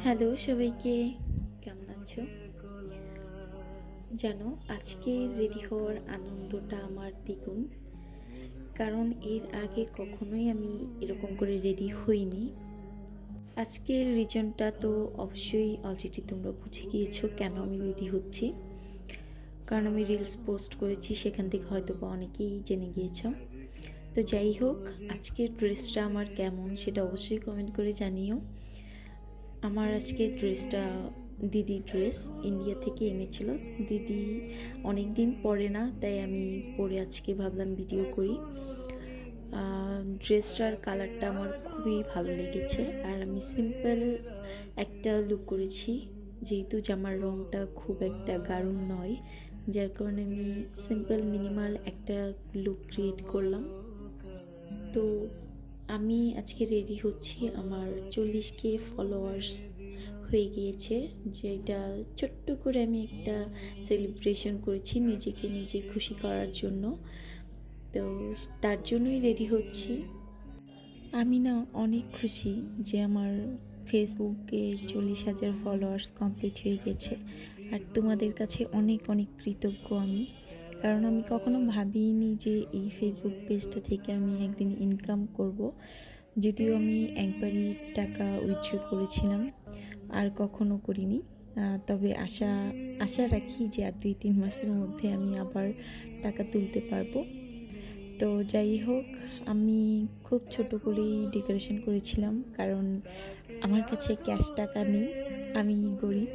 Hello সবাইকে, কেমন আছো? জানো, আজকে রেডি হওয়ার আনন্দটা আমার দ্বিগুণ। কারণ এর আগে কখনোই আমি এরকম করে রেডি হইনি। আজকের রিজনটা তো অবশ্যই অলরেডি তোমরা বুঝে গিয়েছো কেন আমি রেডি হচ্ছি। কারণ আমি রিলস পোস্ট করেছি, সেখান থেকে হয়তো বা অনেকেই জেনে গিয়েছো। তো যাই হোক, আজকের ড্রেসটা আমার কেমন সেটা অবশ্যই কমেন্ট করে জানিও। আমার আজকে ড্রেসটা দিদির ড্রেস, ইন্ডিয়া থেকে এনেছিল। দিদি অনেক দিন পরে না, তাই আমি পরে আজকে ভাবলাম ভিডিও করি। ড্রেসটার কালারটা আমার খুবই ভালো লেগেছে। আর আমি সিম্পল একটা লুক করেছি, যেহেতু জামার রঙটা খুব একটা গাঢ় নয়, যার কারণে আমি সিম্পল মিনিমাল একটা লুক ক্রিয়েট করলাম। তো আমি আজকে রেডি হচ্ছি, আমার 40K ফলোয়ার্স হয়ে গিয়েছে, যেটা ছোট্ট করে আমি একটা সেলিব্রেশন করেছি নিজেকে নিজে খুশি করার জন্য। তো তার জন্যই রেডি হচ্ছি। আমি না অনেক খুশি যে আমার ফেসবুকে 40,000 ফলোয়ার্স কমপ্লিট হয়ে গেছে। আর তোমাদের কাছে অনেক অনেক কৃতজ্ঞ আমি, কারণ আমি কখনো ভাবিনি যে এই ফেসবুক পেজটা থেকে আমি একদিন ইনকাম করব। যদিও আমি একবারই টাকা উইথড্র করেছিলাম, আর কখনো করিনি। তবে আশা রাখি যে আর 2-3 মাসের মধ্যে আমি আবার টাকা তুলতে পারবো। তো যাই হোক, আমি খুব ছোট করেই ডেকোরেশন করেছিলাম, কারণ আমার কাছে ক্যাশ টাকা নেই, আমি গরিব।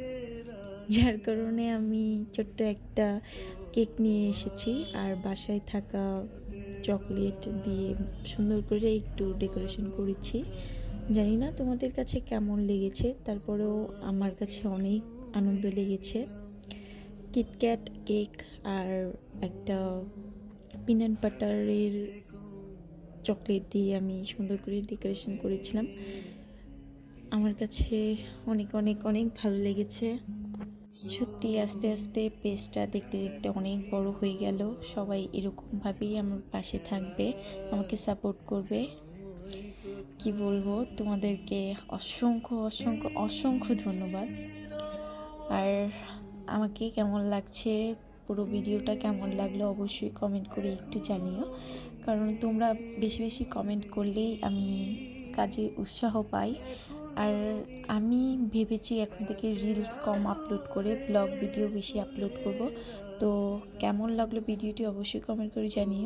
যার কারণে আমি ছোট্ট একটা কেক নিয়ে এসেছি, আর বাসায় থাকা চকলেট দিয়ে সুন্দর করে একটু ডেকোরেশন করেছি। জানি না তোমাদের কাছে কেমন লেগেছে, তারপরেও আমার কাছে অনেক আনন্দ লেগেছে। কিটক্যাট কেক আর একটা পিনাট বাটারের চকলেট দিয়ে আমি সুন্দর করে ডেকোরেশন করেছিলাম। আমার কাছে অনেক অনেক অনেক ভালো লেগেছে। সত্যি আস্তে আস্তে পেজটা দেখতে দেখতে অনেক বড় হয়ে গেল। সবাই এরকমভাবেই আমার পাশে থাকবে, আমাকে সাপোর্ট করবে। কি বলবো তোমাদেরকে, অসংখ্য অসংখ্য অসংখ্য ধন্যবাদ। আর আমাকে কেমন লাগছে, পুরো ভিডিওটা কেমন লাগলো অবশ্যই কমেন্ট করে একটু জানিও, কারণ তোমরা বেশি বেশি কমেন্ট করলেই আমি কাজে উৎসাহ পাই। আর আমি ভেবেছি এখন থেকে রিলস কম আপলোড করে ব্লগ ভিডিও বেশি আপলোড করব। তো কেমন লাগলো ভিডিওটি অবশ্যই কমেন্ট করে জানিও।